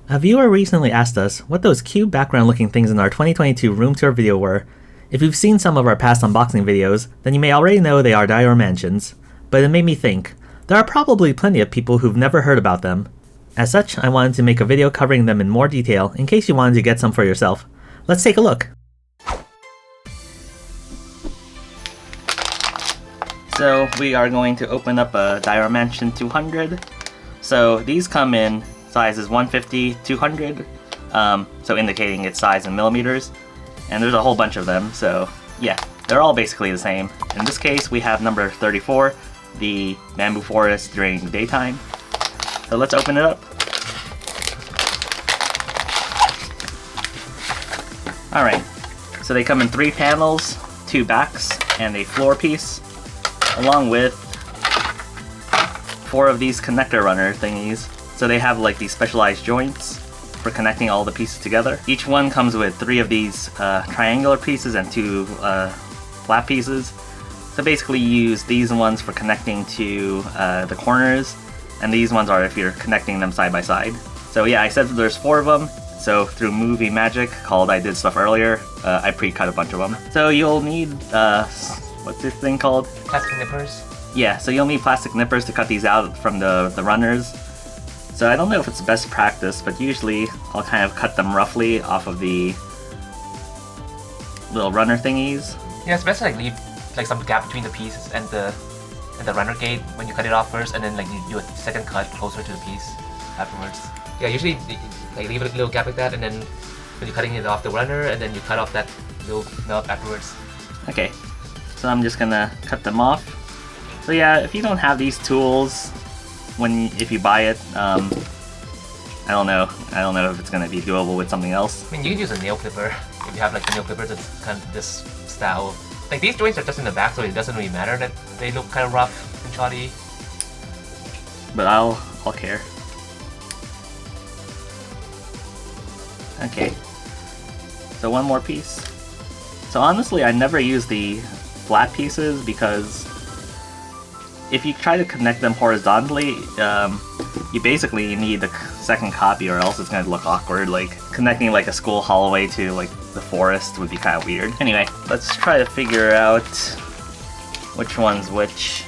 A viewer recently asked us what those cute background looking things in our 2022 room tour video were. If you've seen some of our past unboxing videos, then you may already know they are Dioramansions, but it made me think, there are probably plenty of people who've never heard about them. As such, I wanted to make a video covering them in more detail in case you wanted to get some for yourself. Let's take a look! So we are going to open up a Dioramansion 200. So these come in sizes 150, 200, so indicating its size in millimeters. And there's a whole bunch of them, so yeah, they're all basically the same. In this case, we have number 34, the bamboo forest during daytime. So let's open it up. Alright, so they come in 3 panels, 2 backs, and a floor piece, along with 4 of these connector runner thingies. So they have like these specialized joints for connecting all the pieces together. Each one comes with 3 of these triangular pieces and 2 flat pieces. So basically you use these ones for connecting to the corners, and these ones are if you're connecting them side by side. So yeah, I said that there's 4 of them. So through movie magic called I Did Stuff Earlier, I pre-cut a bunch of them. So you'll need, what's this thing called? Plastic nippers. Yeah, so you'll need plastic nippers to cut these out from the runners. So I don't know if it's best practice, but usually I'll kind of cut them roughly off of the little runner thingies. Yeah, it's best to like leave like some gap between the pieces and the runner gate when you cut it off first, and then like you do a second cut closer to the piece afterwards. Yeah, usually like leave a little gap like that, and then when you're cutting it off the runner, and then you cut off that little nub afterwards. Okay, so I'm just gonna cut them off. So yeah, if you don't have these tools, if you buy it, I don't know if it's gonna be doable with something else. I mean, you can use a nail clipper if you have like the nail clippers that's kind of this style. Like these joints are just in the back, so it doesn't really matter that they look kind of rough and shoddy. But I'll care. Okay. So one more piece. So honestly, I never use the flat pieces because if you try to connect them horizontally, you basically need a second copy, or else it's going to look awkward. Like connecting like a school hallway to like the forest would be kind of weird. Anyway, let's try to figure out which one's which.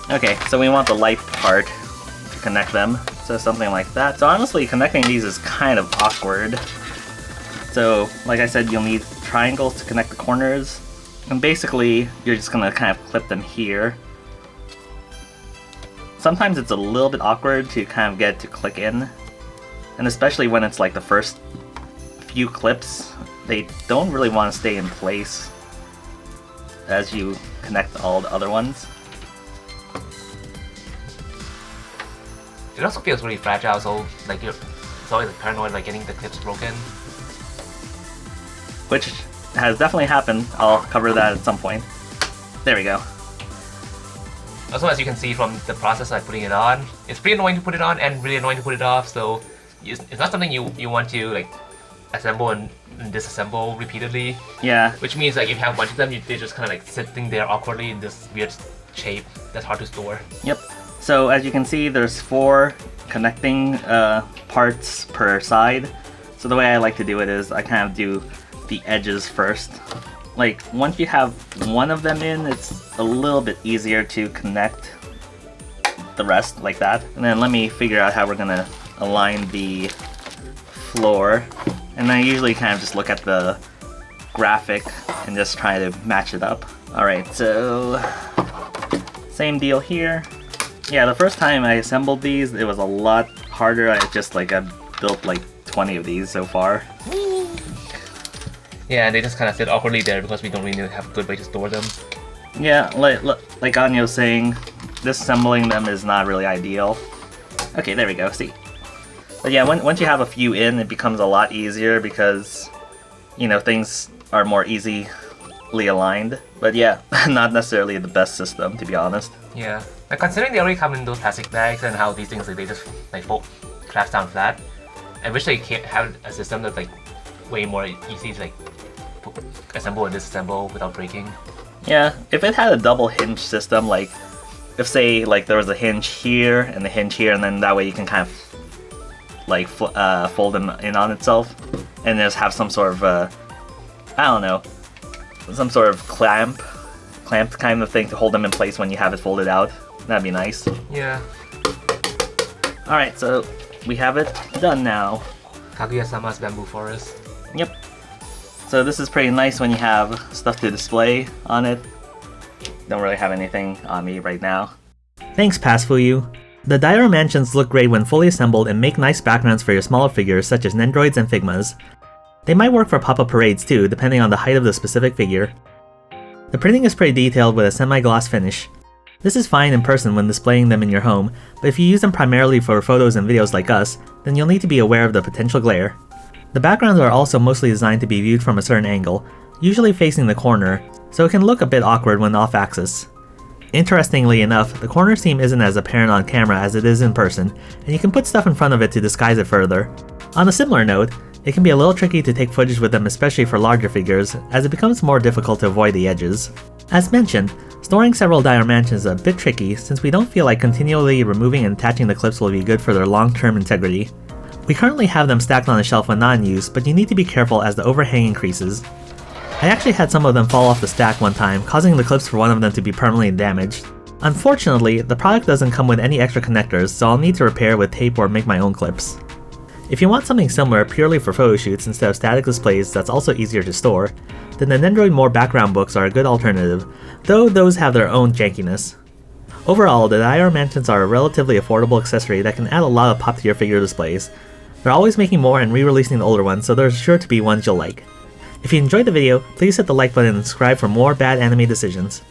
Okay, so we want the light part to connect them, so something like that. So honestly, connecting these is kind of awkward. So like I said, you'll need triangles to connect the corners. And basically, you're just gonna kind of clip them here. Sometimes it's a little bit awkward to kind of get it to click in. And especially when it's like the first few clips, they don't really want to stay in place as you connect all the other ones. It also feels really fragile, so like you're always like paranoid like getting the clips broken. Which has definitely happened. I'll cover that at some point. There we go. Also, as you can see from the process of putting it on, it's pretty annoying to put it on and really annoying to put it off, so it's not something you want to like assemble and disassemble repeatedly. Yeah. Which means like if you have a bunch of them, they're just kind of like sitting there awkwardly in this weird shape that's hard to store. Yep. So as you can see, there's 4 connecting parts per side. So the way I like to do it is I kind of do the edges first. Like once you have one of them in, it's a little bit easier to connect the rest like that. And then let me figure out how we're gonna align the floor. And I usually kind of just look at the graphic and just try to match it up. Alright, so same deal here. Yeah, the first time I assembled these, it was a lot harder. I built like 20 of these so far. Yeah, and they just kind of sit awkwardly there because we don't really have a good way to store them. Yeah, like Anya was saying, disassembling them is not really ideal. Okay, there we go, see? But yeah, once you have a few in, it becomes a lot easier because, you know, things are more easily aligned. But yeah, not necessarily the best system, to be honest. Yeah, like considering they already come in those plastic bags and how these things like they just like collapse down flat, I wish they can't have a system that's like way more easy to like assemble and disassemble without breaking. Yeah, if it had a double hinge system, like if say like there was a hinge here and a hinge here, and then that way you can kind of like fold them in on itself, and just have some sort of I don't know, some sort of clamp kind of thing to hold them in place when you have it folded out. That'd be nice. Yeah. Alright, so we have it done now. Kaguya-sama's bamboo forest. Yep. So this is pretty nice when you have stuff to display on it. Don't really have anything on me right now. Thanks, Fuyu. The Dioramansions look great when fully assembled and make nice backgrounds for your smaller figures such as Nendoroids and Figmas. They might work for pop-up parades too, depending on the height of the specific figure. The printing is pretty detailed with a semi-gloss finish. This is fine in person when displaying them in your home, but if you use them primarily for photos and videos like us, then you'll need to be aware of the potential glare. The backgrounds are also mostly designed to be viewed from a certain angle, usually facing the corner, so it can look a bit awkward when off-axis. Interestingly enough, the corner seam isn't as apparent on camera as it is in person, and you can put stuff in front of it to disguise it further. On a similar note, it can be a little tricky to take footage with them, especially for larger figures, as it becomes more difficult to avoid the edges. As mentioned, storing several Dioramansions is a bit tricky since we don't feel like continually removing and attaching the clips will be good for their long-term integrity. We currently have them stacked on a shelf when not in use, but you need to be careful as the overhang increases. I actually had some of them fall off the stack one time, causing the clips for one of them to be permanently damaged. Unfortunately, the product doesn't come with any extra connectors, so I'll need to repair with tape or make my own clips. If you want something similar purely for photo shoots instead of static displays that's also easier to store, then the Nendoroid More background books are a good alternative, though those have their own jankiness. Overall, the Dioramansions are a relatively affordable accessory that can add a lot of pop to your figure displays. They're always making more and re-releasing the older ones, so there's sure to be ones you'll like. If you enjoyed the video, please hit the like button and subscribe for more bad anime decisions.